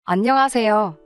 안녕하세요.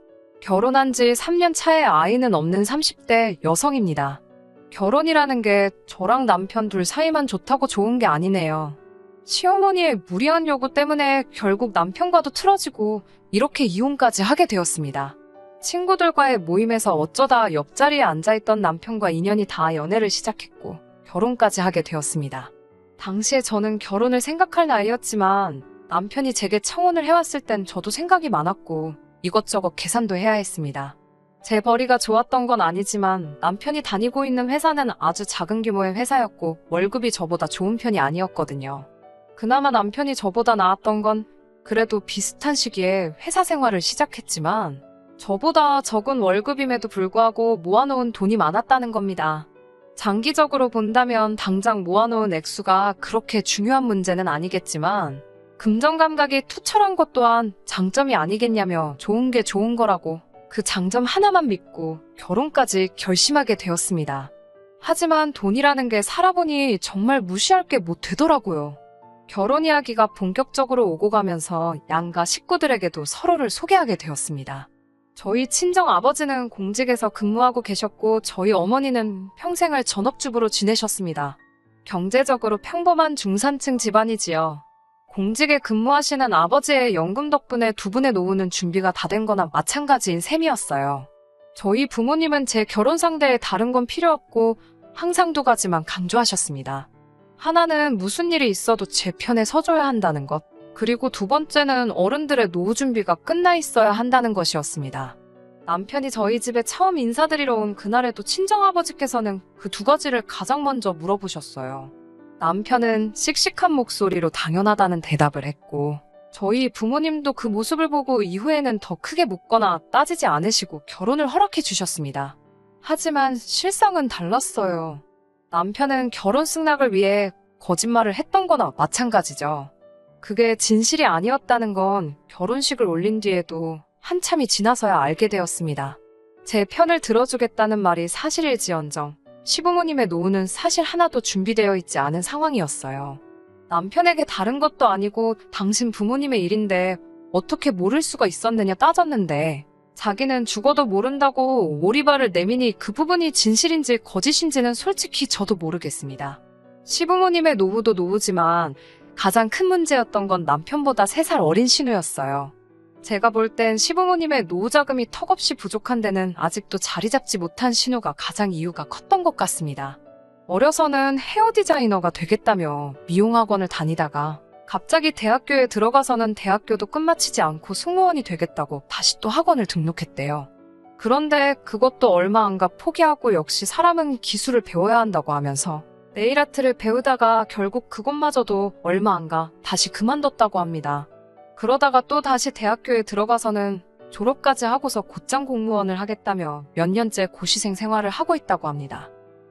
결혼한 지 3년 차에 아이는 없는 30대 여성입니다. 결혼이라는 게 저랑 남편 둘 사이만 좋다고 좋은 게 아니네요. 시어머니의 무리한 요구 때문에 결국 남편과도 틀어지고 이렇게 이혼까지 하게 되었습니다. 친구들과의 모임에서 어쩌다 옆자리에 앉아있던 남편과 인연이 닿아 연애를 시작했고 결혼까지 하게 되었습니다. 당시에 저는 결혼을 생각할 나이였지만 남편이 제게 청혼을 해왔을 땐 저도 생각이 많았고 이것저것 계산도 해야 했습니다. 제 벌이가 좋았던 건 아니지만 남편이 다니고 있는 회사는 아주 작은 규모의 회사였고 월급이 저보다 좋은 편이 아니었거든요. 그나마 남편이 저보다 나았던 건 그래도 비슷한 시기에 회사 생활을 시작했지만 저보다 적은 월급임에도 불구하고 모아놓은 돈이 많았다는 겁니다. 장기적으로 본다면 당장 모아놓은 액수가 그렇게 중요한 문제는 아니겠지만 금전 감각이 투철한 것 또한 장점이 아니겠냐며 좋은 게 좋은 거라고 그 장점 하나만 믿고 결혼까지 결심하게 되었습니다. 하지만 돈이라는 게 살아보니 정말 무시할 게 못 되더라고요. 결혼 이야기가 본격적으로 오고 가면서 양가 식구들에게도 서로를 소개하게 되었습니다. 저희 친정 아버지는 공직에서 근무하고 계셨고 저희 어머니는 평생을 전업주부로 지내셨습니다. 경제적으로 평범한 중산층 집안이지요. 공직에 근무하시는 아버지의 연금 덕분에 두 분의 노후는 준비가 다 된 거나 마찬가지인 셈이었어요. 저희 부모님은 제 결혼 상대에 다른 건 필요 없고 항상 두 가지만 강조하셨습니다. 하나는 무슨 일이 있어도 제 편에 서줘야 한다는 것, 그리고 두 번째는 어른들의 노후 준비가 끝나 있어야 한다는 것이었습니다. 남편이 저희 집에 처음 인사드리러 온 그날에도 친정아버지께서는 그 두 가지를 가장 먼저 물어보셨어요. 남편은 씩씩한 목소리로 당연하다는 대답을 했고 저희 부모님도 그 모습을 보고 이후에는 더 크게 묻거나 따지지 않으시고 결혼을 허락해 주셨습니다. 하지만 실상은 달랐어요. 남편은 결혼 승낙을 위해 거짓말을 했던 거나 마찬가지죠. 그게 진실이 아니었다는 건 결혼식을 올린 뒤에도 한참이 지나서야 알게 되었습니다. 제 편을 들어주겠다는 말이 사실일지언정 시부모님의 노후는 사실 하나도 준비되어 있지 않은 상황이었어요. 남편에게 다른 것도 아니고 당신 부모님의 일인데 어떻게 모를 수가 있었느냐 따졌는데 자기는 죽어도 모른다고 오리발을 내미니 그 부분이 진실인지 거짓인지는 솔직히 저도 모르겠습니다. 시부모님의 노후도 노후지만 가장 큰 문제였던 건 남편보다 3살 어린 신우였어요. 제가 볼 땐 시부모님의 노후 자금이 턱없이 부족한 데는 아직도 자리 잡지 못한 신우가 가장 이유가 컸던 것 같습니다. 어려서는 헤어 디자이너가 되겠다며 미용학원을 다니다가 갑자기 대학교에 들어가서는 대학교도 끝마치지 않고 승무원이 되겠다고 다시 또 학원을 등록했대요. 그런데 그것도 얼마 안 가 포기하고 역시 사람은 기술을 배워야 한다고 하면서 네일아트를 배우다가 결국 그것마저도 얼마 안 가 다시 그만뒀다고 합니다. 그러다가 또 다시 대학교에 들어가서는 졸업까지 하고서 곧장 공무원을 하겠다며 몇 년째 고시생 생활을 하고 있다고 합니다.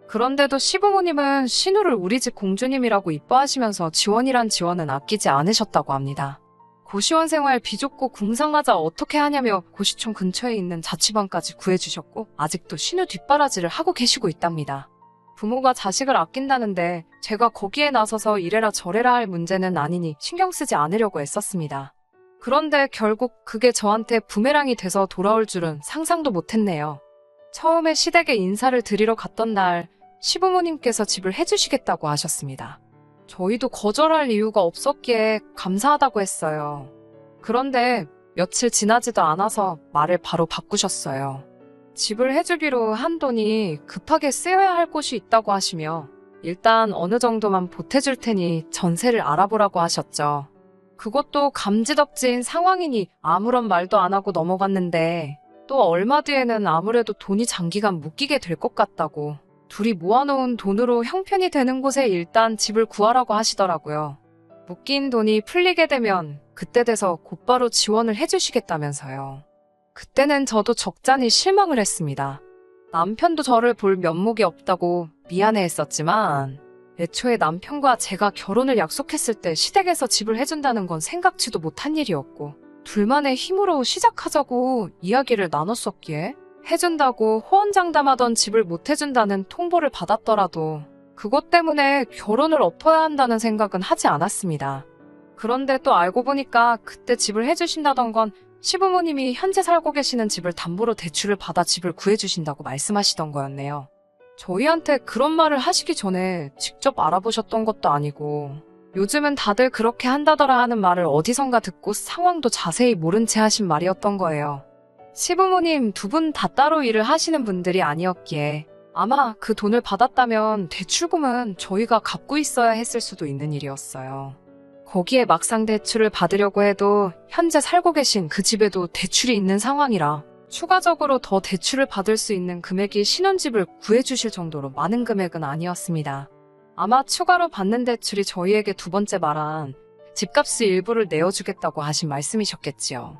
그런데도 시부모님은 신우를 우리 집 공주님이라고 이뻐하시면서 지원이란 지원은 아끼지 않으셨다고 합니다. 고시원 생활 비좁고 궁상하자 어떻게 하냐며 고시촌 근처에 있는 자취방까지 구해주셨고 아직도 신우 뒷바라지를 하고 계시고 있답니다. 부모가 자식을 아낀다는데 제가 거기에 나서서 이래라 저래라 할 문제는 아니니 신경 쓰지 않으려고 애썼습니다. 그런데 결국 그게 저한테 부메랑이 돼서 돌아올 줄은 상상도 못했네요. 처음에 시댁에 인사를 드리러 갔던 날 시부모님께서 집을 해주시겠다고 하셨습니다. 저희도 거절할 이유가 없었기에 감사하다고 했어요. 그런데 며칠 지나지도 않아서 말을 바로 바꾸셨어요. 집을 해주기로 한 돈이 급하게 쓰여야 할 곳이 있다고 하시며 일단 어느 정도만 보태줄 테니 전세를 알아보라고 하셨죠. 그것도 감지덕지인 상황이니 아무런 말도 안 하고 넘어갔는데 또 얼마 뒤에는 아무래도 돈이 장기간 묶이게 될 것 같다고 둘이 모아놓은 돈으로 형편이 되는 곳에 일단 집을 구하라고 하시더라고요. 묶인 돈이 풀리게 되면 그때 돼서 곧바로 지원을 해주시겠다면서요. 그때는 저도 적잖이 실망을 했습니다. 남편도 저를 볼 면목이 없다고 미안해했었지만 애초에 남편과 제가 결혼을 약속했을 때 시댁에서 집을 해준다는 건 생각지도 못한 일이었고 둘만의 힘으로 시작하자고 이야기를 나눴었기에 해준다고 호언장담하던 집을 못 해준다는 통보를 받았더라도 그것 때문에 결혼을 엎어야 한다는 생각은 하지 않았습니다. 그런데 또 알고 보니까 그때 집을 해주신다던 건 시부모님이 현재 살고 계시는 집을 담보로 대출을 받아 집을 구해주신다고 말씀하시던 거였네요. 저희한테 그런 말을 하시기 전에 직접 알아보셨던 것도 아니고 요즘은 다들 그렇게 한다더라 하는 말을 어디선가 듣고 상황도 자세히 모른 채 하신 말이었던 거예요. 시부모님 두 분 다 따로 일을 하시는 분들이 아니었기에 아마 그 돈을 받았다면 대출금은 저희가 갚고 있어야 했을 수도 있는 일이었어요. 거기에 막상 대출을 받으려고 해도 현재 살고 계신 그 집에도 대출이 있는 상황이라 추가적으로 더 대출을 받을 수 있는 금액이 신혼집을 구해주실 정도로 많은 금액은 아니었습니다. 아마 추가로 받는 대출이 저희에게 두 번째 말한 집값의 일부를 내어주겠다고 하신 말씀이셨겠지요.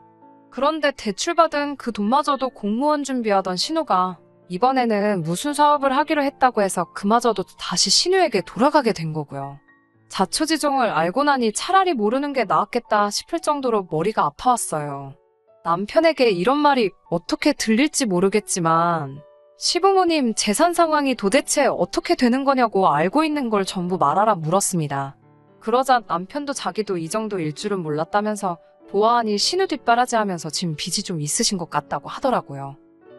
그런데 대출받은 그 돈마저도 공무원 준비하던 신우가 이번에는 무슨 사업을 하기로 했다고 해서 그마저도 다시 신우에게 돌아가게 된 거고요. 자초지종을 알고 나니 차라리 모르는 게 나았겠다 싶을 정도로 머리가 아파왔어요. 남편에게 이런 말이 어떻게 들릴지 모르겠지만 시부모님 재산 상황이 도대체 어떻게 되는 거냐고 알고 있는 걸 전부 말하라 물었습니다. 그러자 남편도 자기도 이 정도일 줄은 몰랐다면서 보아하니 신우 뒷바라지 하면서 지금 빚이 좀 있으신 것 같다고 하더라고요.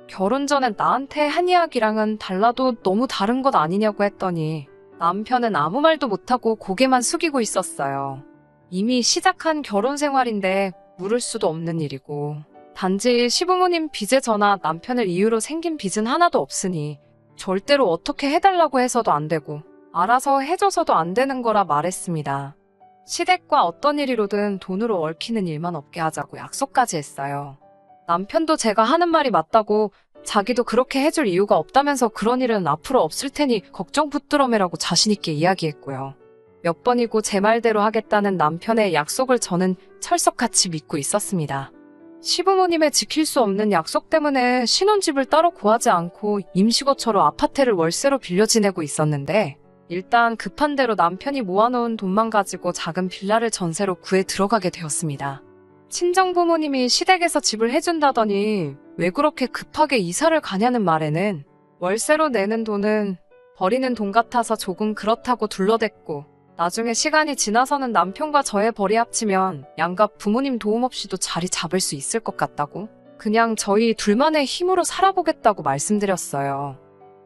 결혼 전에 나한테 한 이야기랑은 달라도 너무 다른 것 아니냐고 했더니 남편은 아무 말도 못하고 고개만 숙이고 있었어요. 이미 시작한 결혼 생활인데 물을 수도 없는 일이고 단지 시부모님 빚에 저나 남편을 이유로 생긴 빚은 하나도 없으니 절대로 어떻게 해달라고 해서도 안 되고 알아서 해줘서도 안 되는 거라 말했습니다. 시댁과 어떤 일이로든 돈으로 얽히는 일만 없게 하자고 약속까지 했어요. 남편도 제가 하는 말이 맞다고 자기도 그렇게 해줄 이유가 없다면서 그런 일은 앞으로 없을 테니 걱정 붙들어매라고 자신있게 이야기했고요. 몇 번이고 제 말대로 하겠다는 남편의 약속을 저는 철석같이 믿고 있었습니다. 시부모님의 지킬 수 없는 약속 때문에 신혼집을 따로 구하지 않고 임시거처로 아파트를 월세로 빌려 지내고 있었는데 일단 급한 대로 남편이 모아놓은 돈만 가지고 작은 빌라를 전세로 구해 들어가게 되었습니다. 친정부모님이 시댁에서 집을 해준다더니 왜 그렇게 급하게 이사를 가냐는 말에는 월세로 내는 돈은 버리는 돈 같아서 조금 그렇다고 둘러댔고 나중에 시간이 지나서는 남편과 저의 벌이 합치면 양가 부모님 도움 없이도 자리 잡을 수 있을 것 같다고 그냥 저희 둘만의 힘으로 살아보겠다고 말씀드렸어요.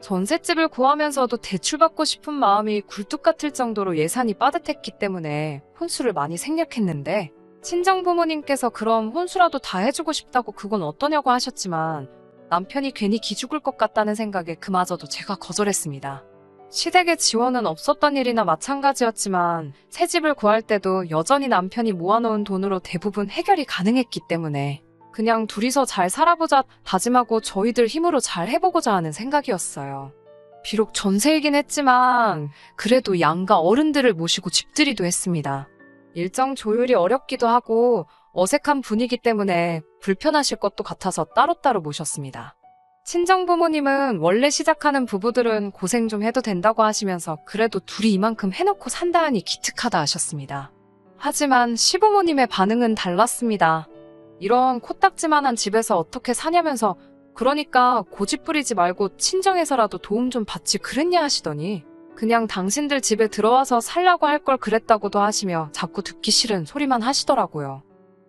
전셋집을 구하면서도 대출받고 싶은 마음이 굴뚝 같을 정도로 예산이 빠듯했기 때문에 혼수를 많이 생략했는데 친정부모님께서 그럼 혼수라도 다 해주고 싶다고 그건 어떠냐고 하셨지만 남편이 괜히 기죽을 것 같다는 생각에 그마저도 제가 거절했습니다. 시댁의 지원은 없었던 일이나 마찬가지였지만 새 집을 구할 때도 여전히 남편이 모아놓은 돈으로 대부분 해결이 가능했기 때문에 그냥 둘이서 잘 살아보자 다짐하고 저희들 힘으로 잘 해보고자 하는 생각이었어요. 비록 전세이긴 했지만 그래도 양가 어른들을 모시고 집들이도 했습니다. 일정 조율이 어렵기도 하고 어색한 분위기 때문에 불편하실 것도 같아서 따로따로 모셨습니다. 친정부모님은 원래 시작하는 부부들은 고생 좀 해도 된다고 하시면서 그래도 둘이 이만큼 해놓고 산다 하니 기특하다 하셨습니다. 하지만 시부모님의 반응은 달랐습니다. 이런 코딱지만한 집에서 어떻게 사냐면서 그러니까 고집 부리지 말고 친정에서라도 도움 좀 받지 그랬냐 하시더니 그냥 당신들 집에 들어와서 살라고 할 걸 그랬다고도 하시며 자꾸 듣기 싫은 소리만 하시더라고요.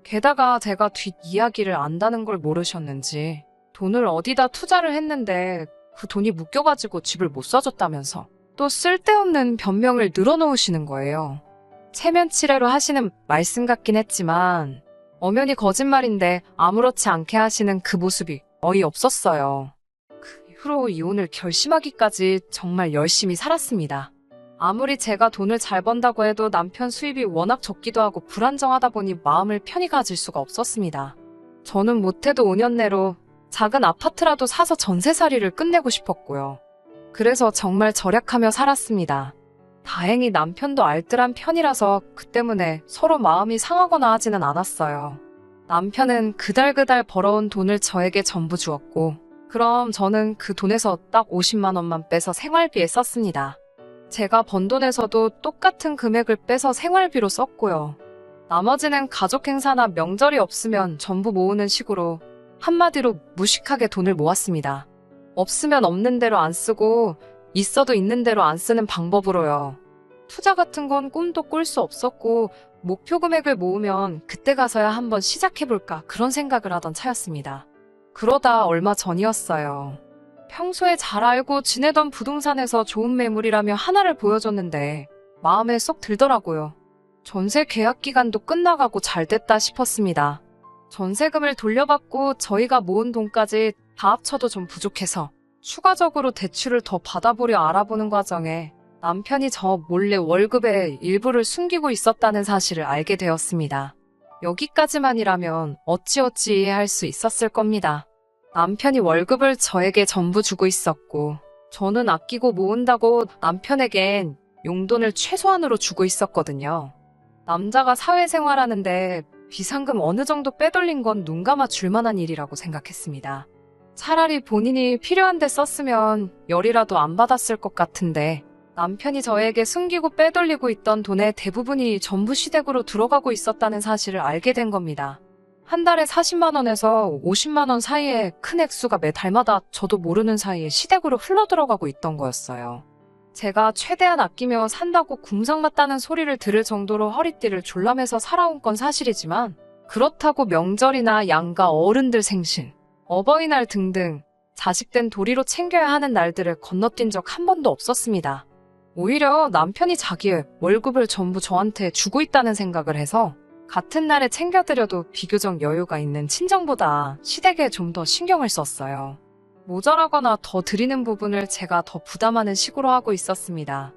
게다가 제가 뒷이야기를 안다는 걸 모르셨는지 돈을 어디다 투자를 했는데 그 돈이 묶여가지고 집을 못 사줬다면서 또 쓸데없는 변명을 늘어놓으시는 거예요. 체면치레로 하시는 말씀 같긴 했지만 엄연히 거짓말인데 아무렇지 않게 하시는 그 모습이 어이없었어요. 그 이후로 이혼을 결심하기까지 정말 열심히 살았습니다. 아무리 제가 돈을 잘 번다고 해도 남편 수입이 워낙 적기도 하고 불안정하다 보니 마음을 편히 가질 수가 없었습니다. 저는 못해도 5년 내로 작은 아파트라도 사서 전세살이를 끝내고 싶었고요. 그래서 정말 절약하며 살았습니다. 다행히 남편도 알뜰한 편이라서 그 때문에 서로 마음이 상하거나 하지는 않았어요. 남편은 그달그달 벌어온 돈을 저에게 전부 주었고 그럼 저는 그 돈에서 딱 50만 원만 빼서 생활비에 썼습니다. 제가 번 돈에서도 똑같은 금액을 빼서 생활비로 썼고요. 나머지는 가족 행사나 명절이 없으면 전부 모으는 식으로 한마디로 무식하게 돈을 모았습니다. 없으면 없는 대로 안 쓰고 있어도 있는 대로 안 쓰는 방법으로요. 투자 같은 건 꿈도 꿀 수 없었고 목표 금액을 모으면 그때 가서야 한번 시작해볼까 그런 생각을 하던 차였습니다. 그러다 얼마 전이었어요. 평소에 잘 알고 지내던 부동산에서 좋은 매물이라며 하나를 보여줬는데 마음에 쏙 들더라고요. 전세 계약 기간도 끝나가고 잘 됐다 싶었습니다. 전세금을 돌려받고 저희가 모은 돈까지 다 합쳐도 좀 부족해서 추가적으로 대출을 더 받아보려 알아보는 과정에 남편이 저 몰래 월급의 일부를 숨기고 있었다는 사실을 알게 되었습니다. 여기까지만이라면 어찌어찌 이해할 수 있었을 겁니다. 남편이 월급을 저에게 전부 주고 있었고 저는 아끼고 모은다고 남편에겐 용돈을 최소한으로 주고 있었거든요. 남자가 사회생활하는데 비상금 어느 정도 빼돌린 건 눈 감아 줄 만한 일이라고 생각했습니다. 차라리 본인이 필요한데 썼으면 열이라도 안 받았을 것 같은데 남편이 저에게 숨기고 빼돌리고 있던 돈의 대부분이 전부 시댁으로 들어가고 있었다는 사실을 알게 된 겁니다. 한 달에 40만 원에서 50만 원 사이에 큰 액수가 매 달마다 저도 모르는 사이에 시댁으로 흘러들어가고 있던 거였어요. 제가 최대한 아끼며 산다고 궁상맞다는 소리를 들을 정도로 허리띠를 졸라매서 살아온 건 사실이지만 그렇다고 명절이나 양가 어른들 생신, 어버이날 등등 자식된 도리로 챙겨야 하는 날들을 건너뛴 적 한 번도 없었습니다. 오히려 남편이 자기의 월급을 전부 저한테 주고 있다는 생각을 해서 같은 날에 챙겨드려도 비교적 여유가 있는 친정보다 시댁에 좀 더 신경을 썼어요. 모자라거나 더 드리는 부분을 제가 더 부담하는 식으로 하고 있었습니다.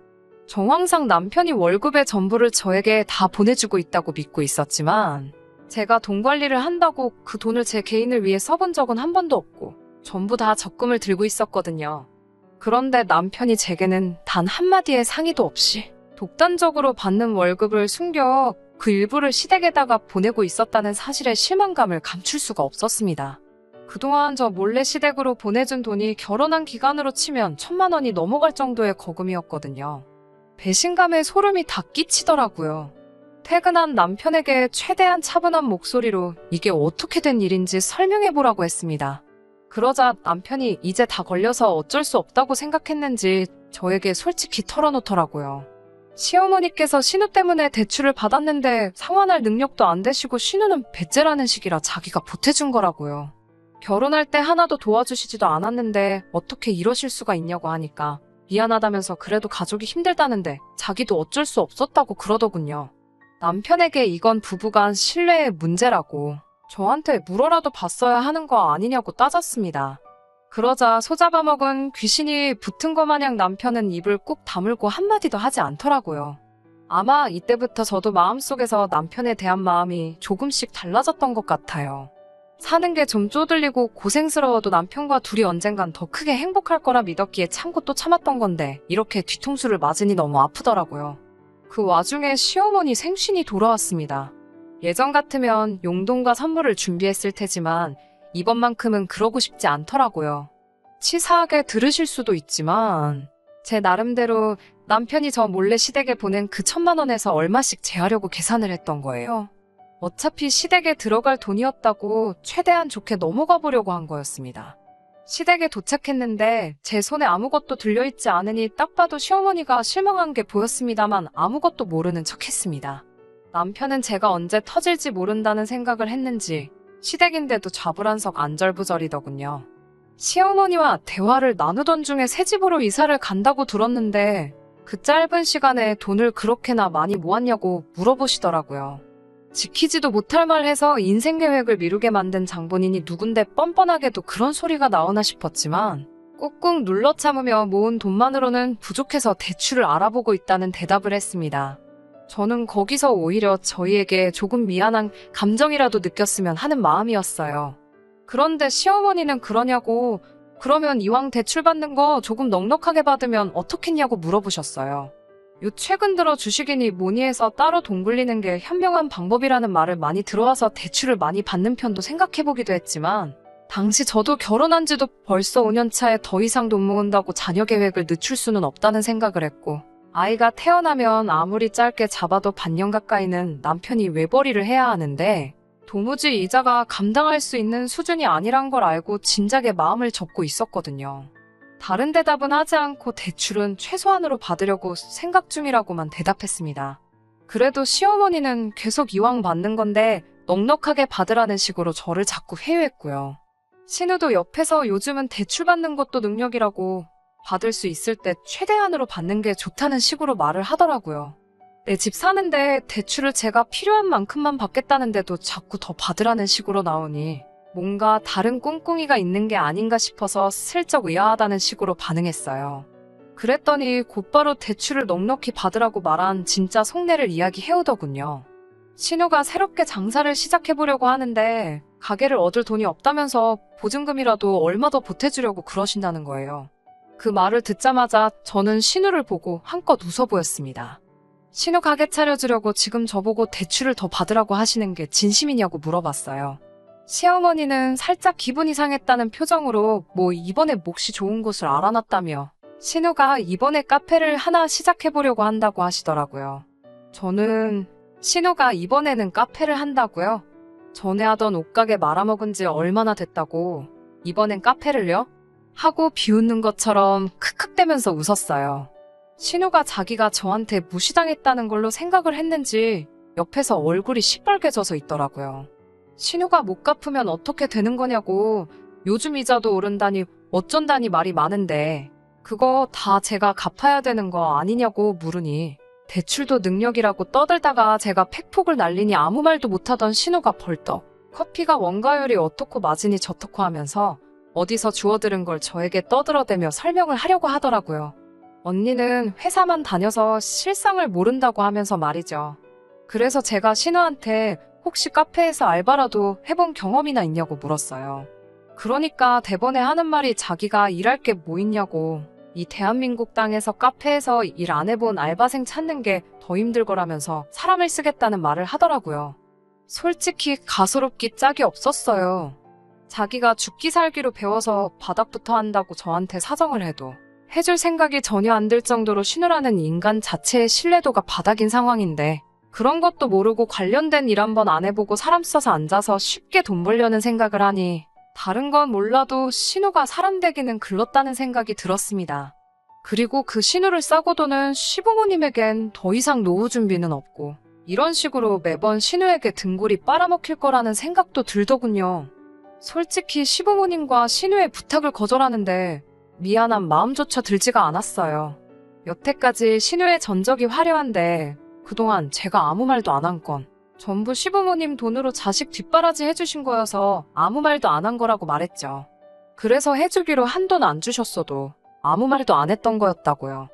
정황상 남편이 월급의 전부를 저에게 다 보내주고 있다고 믿고 있었지만 제가 돈 관리를 한다고 그 돈을 제 개인을 위해 써본 적은 한 번도 없고 전부 다 적금을 들고 있었거든요. 그런데 남편이 제게는 단 한마디의 상의도 없이 독단적으로 받는 월급을 숨겨 그 일부를 시댁에다가 보내고 있었다는 사실에 실망감을 감출 수가 없었습니다. 그동안 저 몰래 시댁으로 보내준 돈이 결혼한 기간으로 치면 1,000만 원이 넘어갈 정도의 거금이었거든요. 배신감에 소름이 다 끼치더라고요. 퇴근한 남편에게 최대한 차분한 목소리로 이게 어떻게 된 일인지 설명해보라고 했습니다. 그러자 남편이 이제 다 걸려서 어쩔 수 없다고 생각했는지 저에게 솔직히 털어놓더라고요. 시어머니께서 신우 때문에 대출을 받았는데 상환할 능력도 안 되시고 신우는 배째라는 식이라 자기가 보태준 거라고요. 결혼할 때 하나도 도와주시지도 않았는데 어떻게 이러실 수가 있냐고 하니까 미안하다면서 그래도 가족이 힘들다는데 자기도 어쩔 수 없었다고 그러더군요. 남편에게 이건 부부간 신뢰의 문제라고 저한테 물어라도 봤어야 하는 거 아니냐고 따졌습니다. 그러자 소잡아먹은 귀신이 붙은 것 마냥 남편은 입을 꾹 다물고 한마디도 하지 않더라고요. 아마 이때부터 저도 마음속에서 남편에 대한 마음이 조금씩 달라졌던 것 같아요. 사는 게 좀 쪼들리고 고생스러워도 남편과 둘이 언젠간 더 크게 행복할 거라 믿었기에 참고 또 참았던 건데 이렇게 뒤통수를 맞으니 너무 아프더라고요. 그 와중에 시어머니 생신이 돌아왔습니다. 예전 같으면 용돈과 선물을 준비했을 테지만 이번만큼은 그러고 싶지 않더라고요. 치사하게 들으실 수도 있지만 제 나름대로 남편이 저 몰래 시댁에 보낸 그 1,000만 원에서 얼마씩 제하려고 계산을 했던 거예요. 어차피 시댁에 들어갈 돈이었다고 최대한 좋게 넘어가 보려고 한 거였습니다. 시댁에 도착했는데 제 손에 아무것도 들려있지 않으니 딱 봐도 시어머니가 실망한 게 보였습니다만 아무것도 모르는 척 했습니다. 남편은 제가 언제 터질지 모른다는 생각을 했는지 시댁인데도 좌불안석 안절부절이더군요. 시어머니와 대화를 나누던 중에 새 집으로 이사를 간다고 들었는데 그 짧은 시간에 돈을 그렇게나 많이 모았냐고 물어보시더라고요. 지키지도 못할 말 해서 인생 계획을 미루게 만든 장본인이 누군데 뻔뻔하게도 그런 소리가 나오나 싶었지만 꾹꾹 눌러 참으며 모은 돈만으로는 부족해서 대출을 알아보고 있다는 대답을 했습니다. 저는 거기서 오히려 저희에게 조금 미안한 감정이라도 느꼈으면 하는 마음이었어요. 그런데 시어머니는 그러냐고 그러면 이왕 대출 받는 거 조금 넉넉하게 받으면 어떻겠냐고 물어보셨어요. 요 최근 들어 주식이니 뭐니 해서 따로 돈 굴리는 게 현명한 방법이라는 말을 많이 들어와서 대출을 많이 받는 편도 생각해보기도 했지만 당시 저도 결혼한 지도 벌써 5년 차에 더 이상 돈 모은다고 자녀 계획을 늦출 수는 없다는 생각을 했고 아이가 태어나면 아무리 짧게 잡아도 반년 가까이는 남편이 외벌이를 해야 하는데 도무지 이자가 감당할 수 있는 수준이 아니란 걸 알고 진작에 마음을 접고 있었거든요. 다른 대답은 하지 않고 대출은 최소한으로 받으려고 생각 중이라고만 대답했습니다. 그래도 시어머니는 계속 이왕 받는 건데 넉넉하게 받으라는 식으로 저를 자꾸 회유했고요. 신우도 옆에서 요즘은 대출 받는 것도 능력이라고 받을 수 있을 때 최대한으로 받는 게 좋다는 식으로 말을 하더라고요. 내 집 사는데 대출을 제가 필요한 만큼만 받겠다는데도 자꾸 더 받으라는 식으로 나오니 뭔가 다른 꿍꿍이가 있는 게 아닌가 싶어서 슬쩍 의아하다는 식으로 반응했어요. 그랬더니 곧바로 대출을 넉넉히 받으라고 말한 진짜 속내를 이야기해오더군요. 신우가 새롭게 장사를 시작해보려고 하는데 가게를 얻을 돈이 없다면서 보증금이라도 얼마 더 보태주려고 그러신다는 거예요. 그 말을 듣자마자 저는 신우를 보고 한껏 웃어 보였습니다. 신우 가게 차려주려고 지금 저보고 대출을 더 받으라고 하시는 게 진심이냐고 물어봤어요. 시어머니는 살짝 기분이 상했다는 표정으로 뭐 이번에 몫이 좋은 곳을 알아놨다며 신우가 이번에 카페를 하나 시작해보려고 한다고 하시더라고요. 저는 신우가 이번에는 카페를 한다고요? 전에 하던 옷가게 말아먹은 지 얼마나 됐다고 이번엔 카페를요? 하고 비웃는 것처럼 크크대면서 웃었어요. 신우가 자기가 저한테 무시당했다는 걸로 생각을 했는지 옆에서 얼굴이 시뻘개져서 있더라고요. 신우가 못 갚으면 어떻게 되는 거냐고 요즘 이자도 오른다니 어쩐다니 말이 많은데 그거 다 제가 갚아야 되는 거 아니냐고 물으니 대출도 능력이라고 떠들다가 제가 팩폭을 날리니 아무 말도 못하던 신우가 벌떡 커피가 원가율이 어떻고 마진이 저떻고 하면서 어디서 주워들은 걸 저에게 떠들어대며 설명을 하려고 하더라고요. 언니는 회사만 다녀서 실상을 모른다고 하면서 말이죠. 그래서 제가 신우한테 혹시 카페에서 알바라도 해본 경험이나 있냐고 물었어요. 그러니까 대번에 하는 말이 자기가 일할 게 뭐 있냐고 이 대한민국 땅에서 카페에서 일 안 해본 알바생 찾는 게 더 힘들 거라면서 사람을 쓰겠다는 말을 하더라고요. 솔직히 가소롭기 짝이 없었어요. 자기가 죽기 살기로 배워서 바닥부터 한다고 저한테 사정을 해도 해줄 생각이 전혀 안 들 정도로 신우라는 인간 자체의 신뢰도가 바닥인 상황인데 그런 것도 모르고 관련된 일 한번 안 해보고 사람 써서 앉아서 쉽게 돈 벌려는 생각을 하니 다른 건 몰라도 신우가 사람 되기는 글렀다는 생각이 들었습니다. 그리고 그 신우를 싸고 도는 시부모님에겐 더 이상 노후 준비는 없고 이런 식으로 매번 신우에게 등골이 빨아먹힐 거라는 생각도 들더군요. 솔직히 시부모님과 신우의 부탁을 거절하는데 미안한 마음조차 들지가 않았어요. 여태까지 신우의 전적이 화려한데 그동안 제가 아무 말도 안 한 건 전부 시부모님 돈으로 자식 뒷바라지 해주신 거여서 아무 말도 안 한 거라고 말했죠. 그래서 해주기로 한돈 안 주셨어도 아무 말도 안 했던 거였다고요.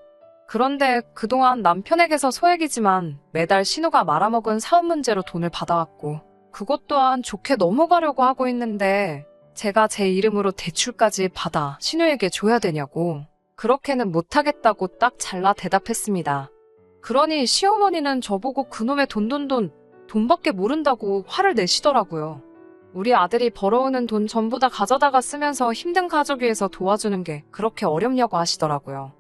그런데 그동안 남편에게서 소액이지만 매달 신우가 말아먹은 사업 문제로 돈을 받아왔고 그것 또한 좋게 넘어가려고 하고 있는데 제가 제 이름으로 대출까지 받아 신우에게 줘야 되냐고 그렇게는 못하겠다고 딱 잘라 대답했습니다. 그러니 시어머니는 저보고 그놈의 돈밖에 모른다고 화를 내시더라고요. 우리 아들이 벌어오는 돈 전부 다 가져다가 쓰면서 힘든 가족 위해서 도와주는 게 그렇게 어렵냐고 하시더라고요.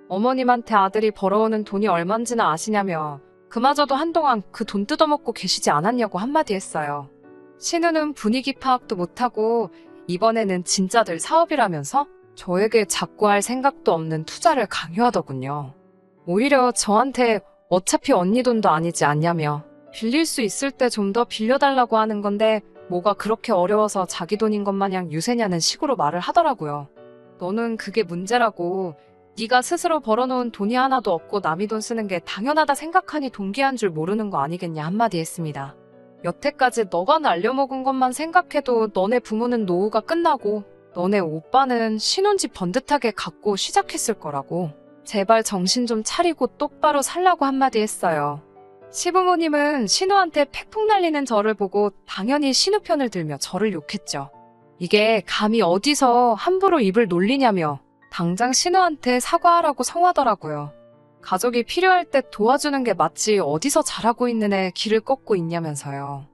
어머님한테 아들이 벌어오는 돈이 얼만지나 아시냐며 그마저도 한동안 그 돈 뜯어먹고 계시지 않았냐고 한마디 했어요. 신우는 분위기 파악도 못하고 이번에는 진짜들 사업이라면서 저에게 자꾸 할 생각도 없는 투자를 강요하더군요. 오히려 저한테 어차피 언니 돈도 아니지 않냐며 빌릴 수 있을 때 좀 더 빌려달라고 하는 건데 뭐가 그렇게 어려워서 자기 돈인 것 마냥 유세냐는 식으로 말을 하더라고요. 너는 그게 문제라고 네가 스스로 벌어놓은 돈이 하나도 없고 남이 돈 쓰는 게 당연하다 생각하니 동기한 줄 모르는 거 아니겠냐 한마디 했습니다. 여태까지 너가 날려먹은 것만 생각해도 너네 부모는 노후가 끝나고 너네 오빠는 신혼집 번듯하게 갖고 시작했을 거라고 제발 정신 좀 차리고 똑바로 살라고 한마디 했어요. 시부모님은 신우한테 팩폭 날리는 저를 보고 당연히 신우 편을 들며 저를 욕했죠. 이게 감히 어디서 함부로 입을 놀리냐며 당장 신우한테 사과하라고 성하더라고요. 가족이 필요할 때 도와주는 게 맞지 어디서 잘하고 있는 애 길을 꺾고 있냐면서요.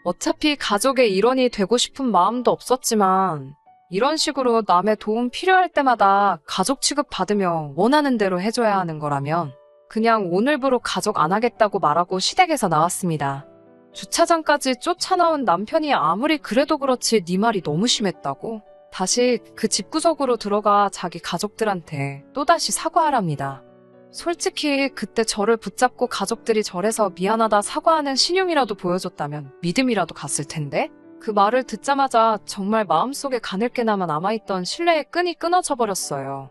어차피 가족의 일원이 되고 싶은 마음도 없었지만 이런 식으로 남의 도움 필요할 때마다 가족 취급받으며 원하는 대로 해줘야 하는 거라면 그냥 오늘부로 가족 안 하겠다고 말하고 시댁에서 나왔습니다. 주차장까지 쫓아나온 남편이 아무리 그래도 그렇지 네 말이 너무 심했다고 다시 그 집구석으로 들어가 자기 가족들한테 또다시 사과하랍니다. 솔직히 그때 저를 붙잡고 가족들이 절에서 미안하다 사과하는 신용이라도 보여줬다면 믿음이라도 갔을 텐데? 그 말을 듣자마자 정말 마음속에 가늘게나마 남아있던 신뢰의 끈이 끊어져 버렸어요.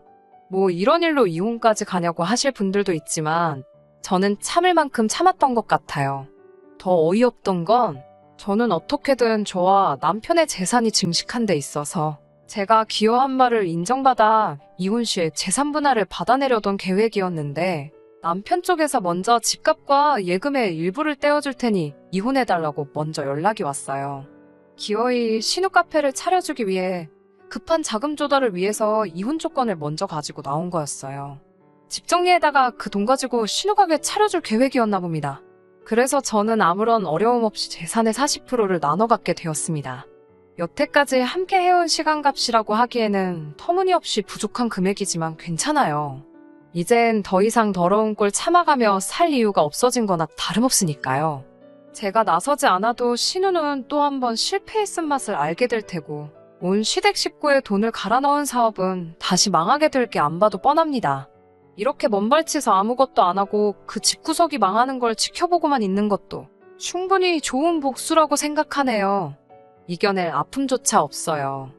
뭐 이런 일로 이혼까지 가냐고 하실 분들도 있지만 저는 참을 만큼 참았던 것 같아요. 더 어이없던 건 저는 어떻게든 저와 남편의 재산이 증식한 데 있어서 제가 기여한 바를 인정받아 이혼 시에 재산 분할을 받아내려던 계획이었는데 남편 쪽에서 먼저 집값과 예금의 일부를 떼어줄 테니 이혼해달라고 먼저 연락이 왔어요. 기어이 신우 카페를 차려주기 위해 급한 자금 조달을 위해서 이혼 조건을 먼저 가지고 나온 거였어요. 집 정리에다가 그 돈 가지고 신우 가게 차려줄 계획이었나 봅니다. 그래서 저는 아무런 어려움 없이 재산의 40%를 나눠 갖게 되었습니다. 여태까지 함께 해온 시간값이라고 하기에는 터무니없이 부족한 금액이지만 괜찮아요. 이젠 더 이상 더러운 꼴 참아가며 살 이유가 없어진 거나 다름없으니까요. 제가 나서지 않아도 신우는 또 한 번 실패의 쓴맛을 알게 될 테고 온 시댁 식구의 돈을 갈아 넣은 사업은 다시 망하게 될 게 안 봐도 뻔합니다. 이렇게 먼발치서 아무것도 안 하고 그 집구석이 망하는 걸 지켜보고만 있는 것도 충분히 좋은 복수라고 생각하네요. 이겨낼 아픔조차 없어요.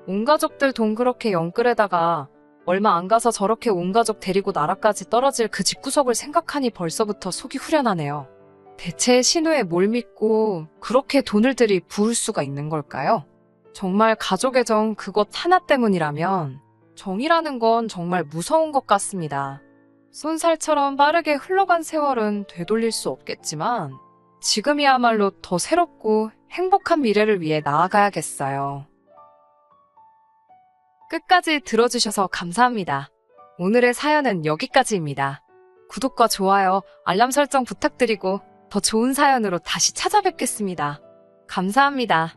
온 가족들 돈 그렇게 영끌에다가 얼마 안 가서 저렇게 온 가족 데리고 나라까지 떨어질 그 집구석을 생각하니 벌써부터 속이 후련하네요. 대체 신우에 뭘 믿고 그렇게 돈을 들이 부을 수가 있는 걸까요? 정말 가족의 정 그것 하나 때문이라면 정이라는 건 정말 무서운 것 같습니다. 쏜살처럼 빠르게 흘러간 세월은 되돌릴 수 없겠지만 지금이야말로 더 새롭고 행복한 미래를 위해 나아가야겠어요. 끝까지 들어주셔서 감사합니다. 오늘의 사연은 여기까지입니다. 구독과 좋아요, 알람 설정 부탁드리고 더 좋은 사연으로 다시 찾아뵙겠습니다. 감사합니다.